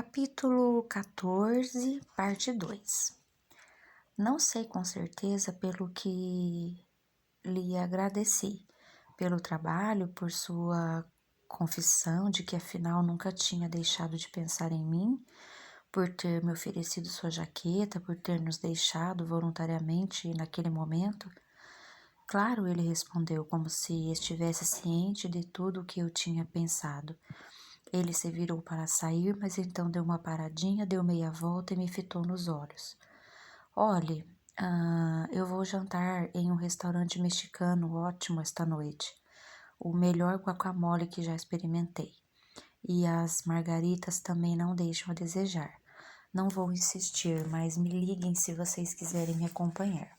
Capítulo 14, parte 2. Não sei com certeza pelo que lhe agradeci, pelo trabalho, por sua confissão de que afinal nunca tinha deixado de pensar em mim, por ter me oferecido sua jaqueta, por ter nos deixado voluntariamente naquele momento. Claro, ele respondeu como se estivesse ciente de tudo o que eu tinha pensado. Ele se virou para sair, mas então deu uma paradinha, deu meia volta e me fitou nos olhos. Olhe, eu vou jantar em um restaurante mexicano ótimo esta noite. O melhor guacamole que já experimentei. E as margaritas também não deixam a desejar. Não vou insistir, mas me liguem se vocês quiserem me acompanhar.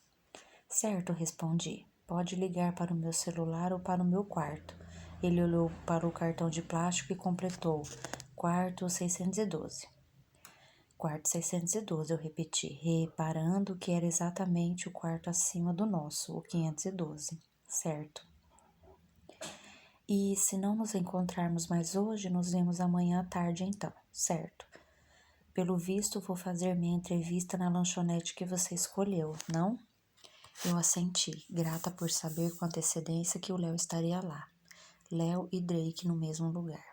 Certo, respondi. Pode ligar para o meu celular ou para o meu quarto. Ele olhou para o cartão de plástico e completou. Quarto 612. Quarto 612, eu repeti, reparando que era exatamente o quarto acima do nosso, o 512. Certo. E se não nos encontrarmos mais hoje, nos vemos amanhã à tarde então, certo? Pelo visto, vou fazer minha entrevista na lanchonete que você escolheu, não? Eu assenti, grata por saber com antecedência que o Léo estaria lá. Léo e Drake no mesmo lugar.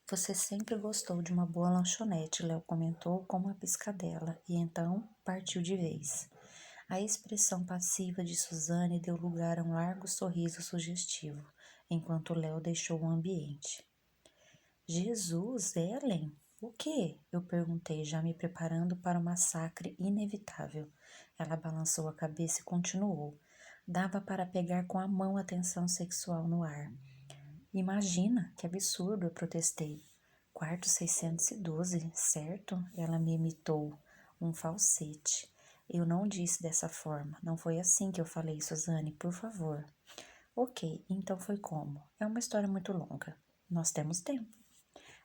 Você sempre gostou de uma boa lanchonete, Léo comentou com uma piscadela, e então partiu de vez. A expressão passiva de Suzane deu lugar a um largo sorriso sugestivo, enquanto Léo deixou o ambiente. Jesus, Ellen, o quê? Eu perguntei, já me preparando para o massacre inevitável. Ela balançou a cabeça e continuou. Dava para pegar com a mão a tensão sexual no ar. Imagina, que absurdo, eu protestei. Quarto 612, certo? Ela me imitou. Um falsete. Eu não disse dessa forma. Não foi assim que eu falei, Suzane, por favor. Ok, então foi como? É uma história muito longa. Nós temos tempo.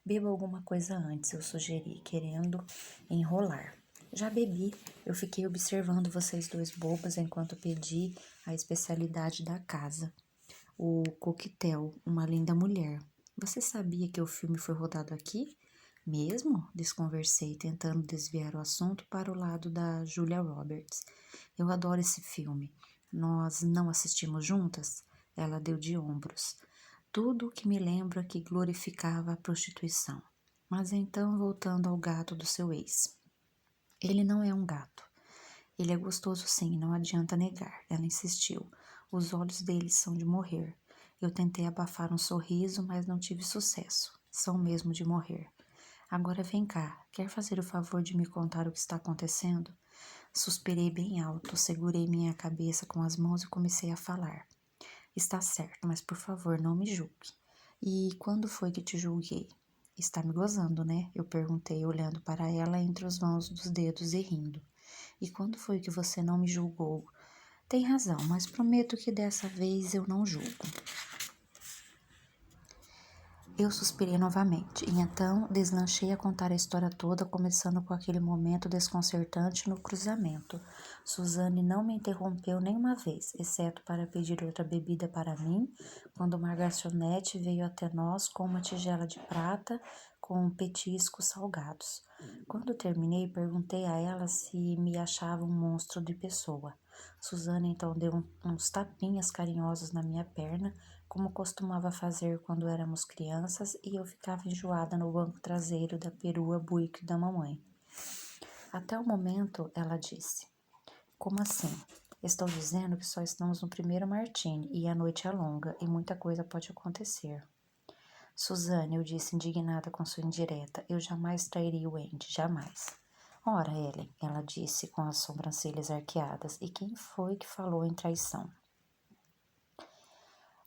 Beba alguma coisa antes, eu sugeri, querendo enrolar. Já bebi. Eu fiquei observando vocês dois bobos enquanto pedi a especialidade da casa. O coquetel, Uma Linda Mulher. Você sabia que o filme foi rodado aqui? Mesmo? Desconversei, tentando desviar o assunto para o lado da Julia Roberts. Eu adoro esse filme. Nós não assistimos juntas? Ela deu de ombros. Tudo o que me lembra que glorificava a prostituição. Mas então, voltando ao gato do seu ex. Ele não é um gato. Ele é gostoso sim, não adianta negar. Ela insistiu. Os olhos dele são de morrer. Eu tentei abafar um sorriso, mas não tive sucesso. São mesmo de morrer. Agora vem cá, quer fazer o favor de me contar o que está acontecendo? Suspirei bem alto, segurei minha cabeça com as mãos e comecei a falar. Está certo, mas por favor, não me julgue. E quando foi que te julguei? Está me gozando, né? Eu perguntei, olhando para ela entre os vãos dos dedos e rindo. E quando foi que você não me julgou? Tem razão, mas prometo que dessa vez eu não julgo. Eu suspirei novamente, e então deslanchei a contar a história toda, começando com aquele momento desconcertante no cruzamento. Suzane não me interrompeu nenhuma vez, exceto para pedir outra bebida para mim, quando uma garçonete veio até nós com uma tigela de prata com petiscos salgados. Quando terminei, perguntei a ela se me achava um monstro de pessoa. Suzane então deu uns tapinhas carinhosos na minha perna, como costumava fazer quando éramos crianças, e eu ficava enjoada no banco traseiro da perua buick da mamãe. Até o momento, ela disse. Como assim? Estou dizendo que só estamos no primeiro martini e a noite é longa e muita coisa pode acontecer. Suzane, eu disse indignada com sua indireta, eu jamais trairia o Andy, jamais. Ora, Ellen, ela disse com as sobrancelhas arqueadas, e quem foi que falou em traição?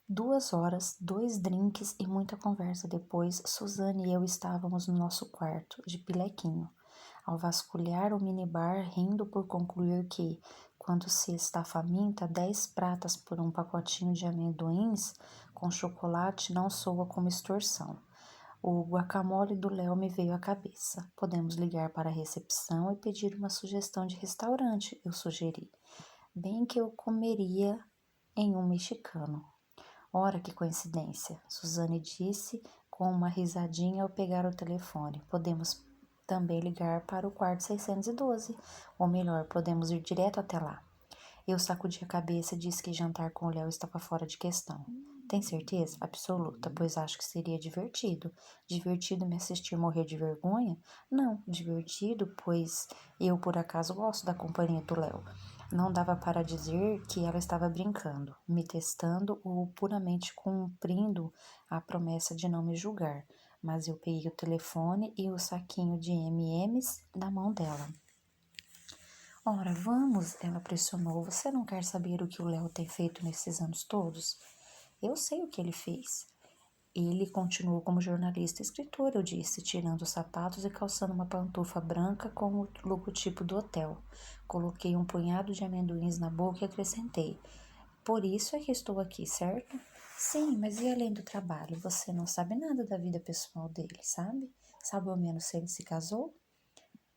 2 horas, 2 drinks e muita conversa depois, Suzane e eu estávamos no nosso quarto, de pilequinho, ao vasculhar o minibar, rindo por concluir que, quando se está faminta, 10 pratas por um pacotinho de amendoins com chocolate não soa como extorsão. O guacamole do Léo me veio à cabeça. Podemos ligar para a recepção e pedir uma sugestão de restaurante, eu sugeri. Bem que eu comeria em um mexicano. Ora, que coincidência, Suzane disse com uma risadinha ao pegar o telefone. Podemos também ligar para o quarto 612, ou melhor, podemos ir direto até lá. Eu sacudi a cabeça e disse que jantar com o Léo estava fora de questão. Tem certeza? Absoluta, pois acho que seria divertido. Divertido me assistir morrer de vergonha? Não, divertido, pois eu por acaso gosto da companhia do Léo. Não dava para dizer que ela estava brincando, me testando ou puramente cumprindo a promessa de não me julgar. Mas eu peguei o telefone e o saquinho de M&M's da mão dela. Ora, vamos, ela pressionou. Você não quer saber o que o Léo tem feito nesses anos todos? Eu sei o que ele fez. Ele continuou como jornalista e escritor, eu disse, tirando os sapatos e calçando uma pantufa branca com o logotipo do hotel. Coloquei um punhado de amendoins na boca e acrescentei. Por isso é que estou aqui, certo? Sim, mas e além do trabalho? Você não sabe nada da vida pessoal dele, sabe? Sabe ao menos se ele se casou?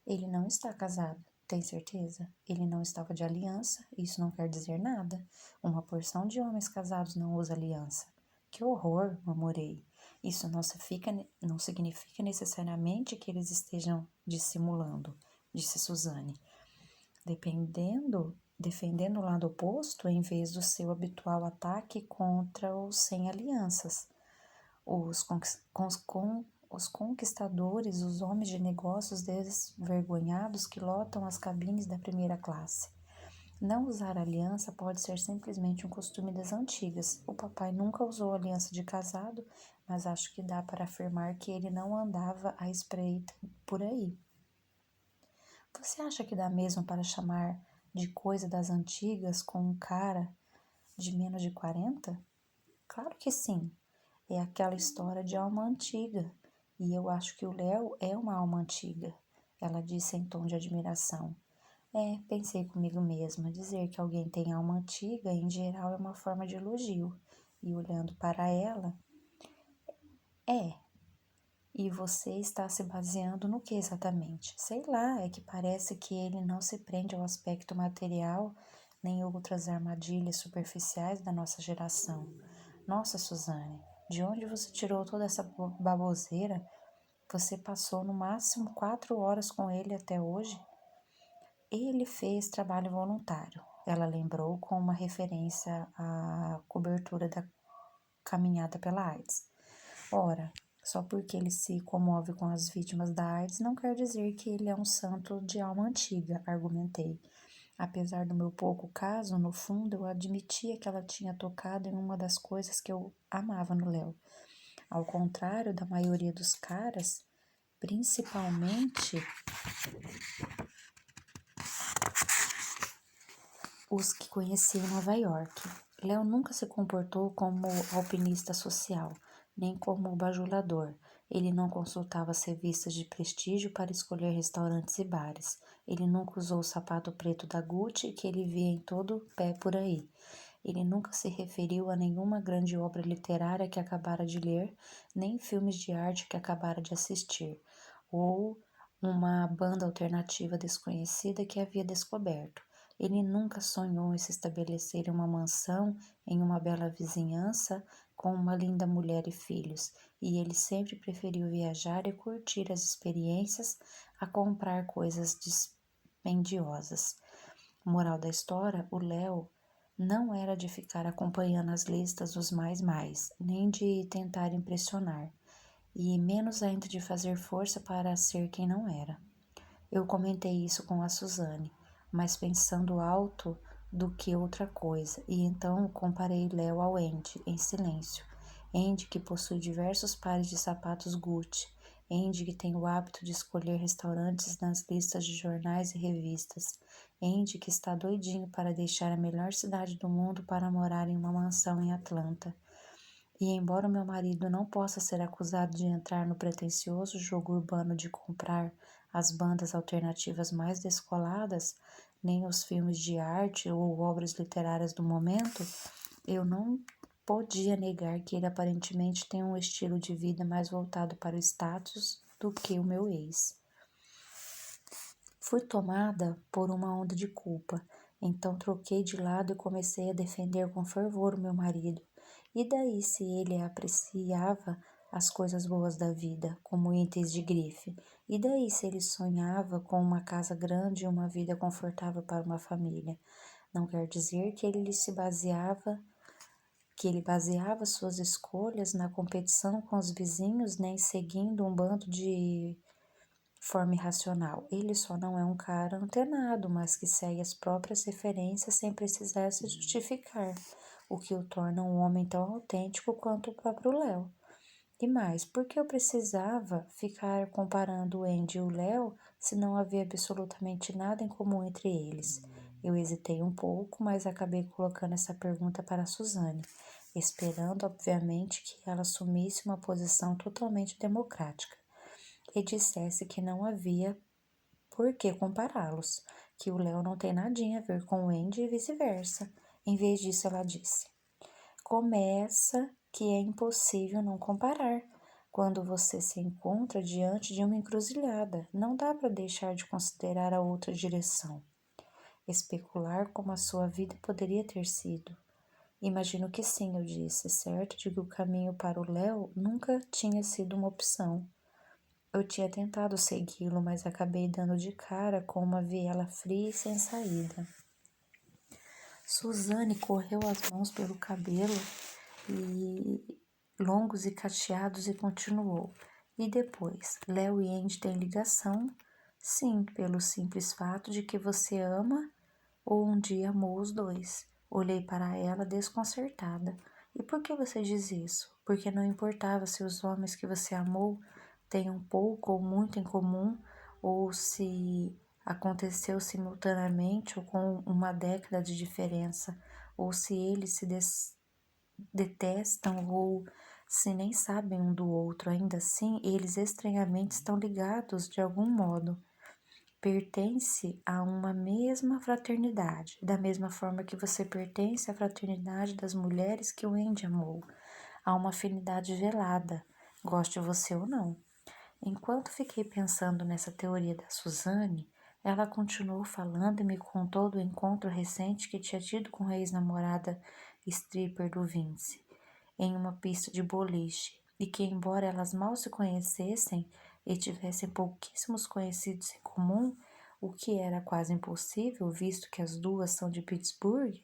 Ele não está casado. Tem certeza? Ele não estava de aliança. Isso não quer dizer nada. Uma porção de homens casados não usa aliança. Que horror, murmurei. Isso não significa necessariamente que eles estejam dissimulando, disse Suzane. Defendendo o lado oposto em vez do seu habitual ataque contra os sem alianças. Os conquistadores, os homens de negócios desvergonhados que lotam as cabines da primeira classe. Não usar aliança pode ser simplesmente um costume das antigas. O papai nunca usou aliança de casado, mas acho que dá para afirmar que ele não andava à espreita por aí. Você acha que dá mesmo para chamar de coisa das antigas com um cara de menos de 40? Claro que sim. É aquela história de alma antiga. E eu acho que o Léo é uma alma antiga, ela disse em tom de admiração. Pensei comigo mesma, dizer que alguém tem alma antiga, em geral, é uma forma de elogio. E olhando para ela, E você está se baseando no que exatamente? Sei lá, é que parece que ele não se prende ao aspecto material, nem outras armadilhas superficiais da nossa geração. Nossa, Suzane, de onde você tirou toda essa baboseira? Você passou no máximo 4 horas com ele até hoje? Ele fez trabalho voluntário. Ela lembrou com uma referência à cobertura da caminhada pela AIDS. Ora, só porque ele se comove com as vítimas da AIDS não quer dizer que ele é um santo de alma antiga, argumentei. Apesar do meu pouco caso, no fundo eu admitia que ela tinha tocado em uma das coisas que eu amava no Léo. Ao contrário da maioria dos caras, principalmente os que conheci em Nova York. Léo nunca se comportou como alpinista social, nem como bajulador. Ele não consultava as revistas de prestígio para escolher restaurantes e bares. Ele nunca usou o sapato preto da Gucci que ele via em todo pé por aí. Ele nunca se referiu a nenhuma grande obra literária que acabara de ler, nem filmes de arte que acabara de assistir, ou uma banda alternativa desconhecida que havia descoberto. Ele nunca sonhou em se estabelecer em uma mansão, em uma bela vizinhança, com uma linda mulher e filhos, e ele sempre preferiu viajar e curtir as experiências a comprar coisas dispendiosas. Moral da história, o Léo não era de ficar acompanhando as listas dos mais, nem de tentar impressionar, e menos ainda de fazer força para ser quem não era. Eu comentei isso com a Suzane, mas pensando alto do que outra coisa, e então comparei Léo ao Andy, em silêncio. Andy que possui diversos pares de sapatos Gucci, Andy que tem o hábito de escolher restaurantes nas listas de jornais e revistas, Andy que está doidinho para deixar a melhor cidade do mundo para morar em uma mansão em Atlanta. E embora o meu marido não possa ser acusado de entrar no pretensioso jogo urbano de comprar as bandas alternativas mais descoladas, nem os filmes de arte ou obras literárias do momento, eu não podia negar que ele aparentemente tem um estilo de vida mais voltado para o status do que o meu ex. Fui tomada por uma onda de culpa, então troquei de lado e comecei a defender com fervor o meu marido. E daí, se ele a apreciava as coisas boas da vida, como itens de grife. E daí se ele sonhava com uma casa grande e uma vida confortável para uma família? Não quer dizer que ele baseava suas escolhas na competição com os vizinhos, nem seguindo um bando de forma irracional. Ele só não é um cara antenado, mas que segue as próprias referências sem precisar se justificar, o que o torna um homem tão autêntico quanto o próprio Léo. E mais, por que eu precisava ficar comparando o Andy e o Léo se não havia absolutamente nada em comum entre eles? Eu hesitei um pouco, mas acabei colocando essa pergunta para a Suzane, esperando, obviamente, que ela assumisse uma posição totalmente democrática e dissesse que não havia por que compará-los, que o Léo não tem nadinha a ver com o Andy e vice-versa. Em vez disso, ela disse: começa que é impossível não comparar. Quando você se encontra diante de uma encruzilhada, não dá para deixar de considerar a outra direção. Especular como a sua vida poderia ter sido. Imagino que sim, eu disse, certo de que o caminho para o Léo nunca tinha sido uma opção. Eu tinha tentado segui-lo, mas acabei dando de cara com uma viela fria e sem saída. Suzane correu as mãos pelo cabelo longos e cacheados e continuou. E depois, Léo e Andy têm ligação? Sim, pelo simples fato de que você ama ou um dia amou os dois. Olhei para ela desconcertada. E por que você diz isso? Porque não importava se os homens que você amou tenham pouco ou muito em comum, ou se aconteceu simultaneamente ou com uma década de diferença, ou se eles se detestam ou se nem sabem um do outro, ainda assim eles estranhamente estão ligados de algum modo. Pertence a uma mesma fraternidade, da mesma forma que você pertence à fraternidade das mulheres que o Andy amou. Há uma afinidade velada, goste você ou não. Enquanto fiquei pensando nessa teoria da Suzane, ela continuou falando e me contou do encontro recente que tinha tido com a ex-namorada stripper do Vince, em uma pista de boliche, e que, embora elas mal se conhecessem e tivessem pouquíssimos conhecidos em comum, o que era quase impossível, visto que as duas são de Pittsburgh,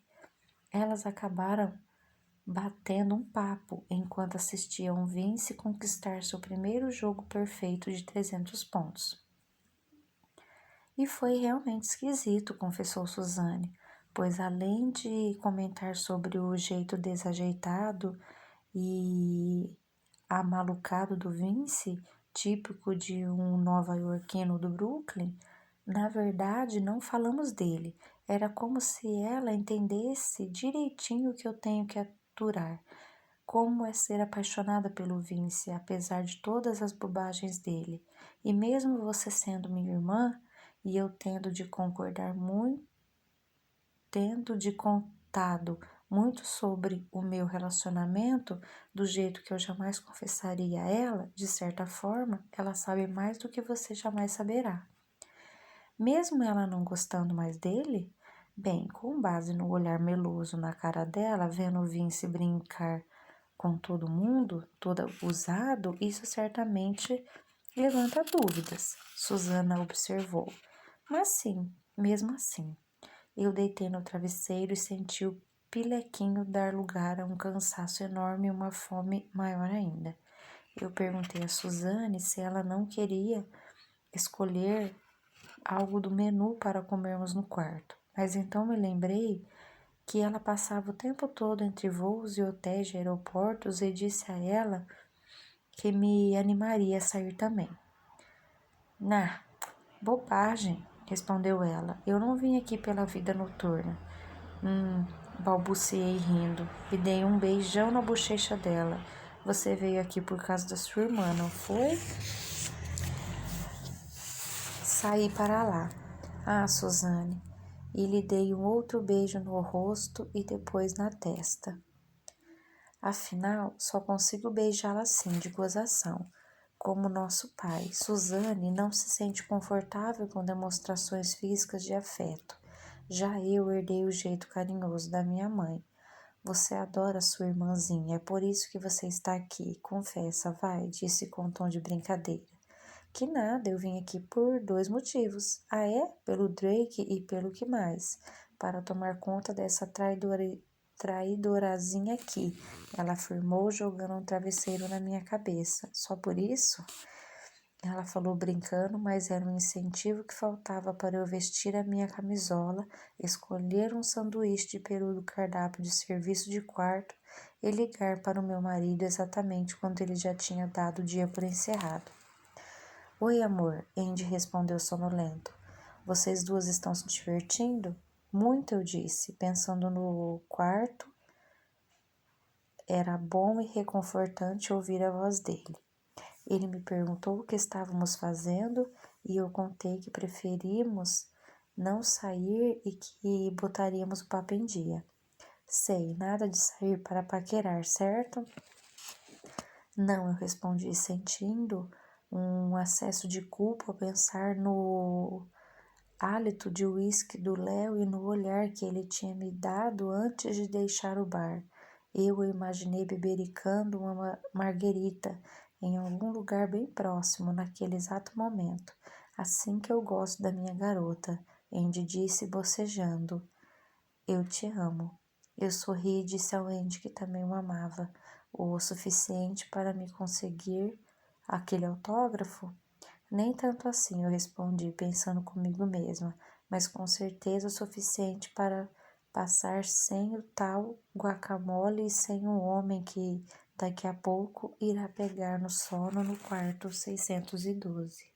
elas acabaram batendo um papo enquanto assistiam Vince conquistar seu primeiro jogo perfeito de 300 pontos. E foi realmente esquisito, confessou Suzane, pois além de comentar sobre o jeito desajeitado e amalucado do Vince, típico de um nova-iorquino do Brooklyn, na verdade não falamos dele. Era como se ela entendesse direitinho o que eu tenho que aturar. Como é ser apaixonada pelo Vince, apesar de todas as bobagens dele. E mesmo você sendo minha irmã, e eu tendo de contado muito sobre o meu relacionamento, do jeito que eu jamais confessaria a ela, de certa forma, ela sabe mais do que você jamais saberá. Mesmo ela não gostando mais dele, bem, com base no olhar meloso na cara dela, vendo o Vince brincar com todo mundo, todo usado, isso certamente levanta dúvidas, Susana observou. Mas sim, mesmo assim, eu deitei no travesseiro e senti o pilequinho dar lugar a um cansaço enorme e uma fome maior ainda. Eu perguntei a Suzane se ela não queria escolher algo do menu para comermos no quarto, mas então me lembrei que ela passava o tempo todo entre voos e hotéis de aeroportos e disse a ela que me animaria a sair também. Bobagem, respondeu ela. Eu não vim aqui pela vida noturna. Balbuciei rindo e dei um beijão na bochecha dela. Você veio aqui por causa da sua irmã, não foi? Saí para lá. Suzane. E lhe dei um outro beijo no rosto e depois na testa. Afinal, só consigo beijá-la assim, de gozação, como nosso pai. Suzane não se sente confortável com demonstrações físicas de afeto. Já eu herdei o jeito carinhoso da minha mãe. Você adora sua irmãzinha, é por isso que você está aqui. Confessa, vai, disse com um tom de brincadeira. Que nada, eu vim aqui por 2 motivos. Ah, é? Pelo Drake e pelo que mais? Para tomar conta dessa traidorazinha aqui, ela afirmou, jogando um travesseiro na minha cabeça. Só por isso? Ela falou brincando, mas era um incentivo que faltava para eu vestir a minha camisola, escolher um sanduíche de peru do cardápio de serviço de quarto e ligar para o meu marido exatamente quando ele já tinha dado o dia por encerrado. Oi, amor, Andy respondeu sonolento. Vocês duas estão se divertindo? Muito, eu disse, pensando no quarto. Era bom e reconfortante ouvir a voz dele. Ele me perguntou o que estávamos fazendo e eu contei que preferimos não sair e que botaríamos o papo em dia. Sei, nada de sair para paquerar, certo? Não, eu respondi, sentindo um acesso de culpa ao pensar no hálito de uísque do Léo e no olhar que ele tinha me dado antes de deixar o bar. Eu o imaginei bebericando uma marguerita em algum lugar bem próximo naquele exato momento. Assim que eu gosto da minha garota, Andy disse bocejando. Eu te amo. Eu sorri e disse ao Andy que também o amava, o suficiente para me conseguir aquele autógrafo? Nem tanto assim, eu respondi, pensando comigo mesma, mas com certeza o suficiente para passar sem o tal guacamole e sem o homem que daqui a pouco irá pegar no sono no quarto 612.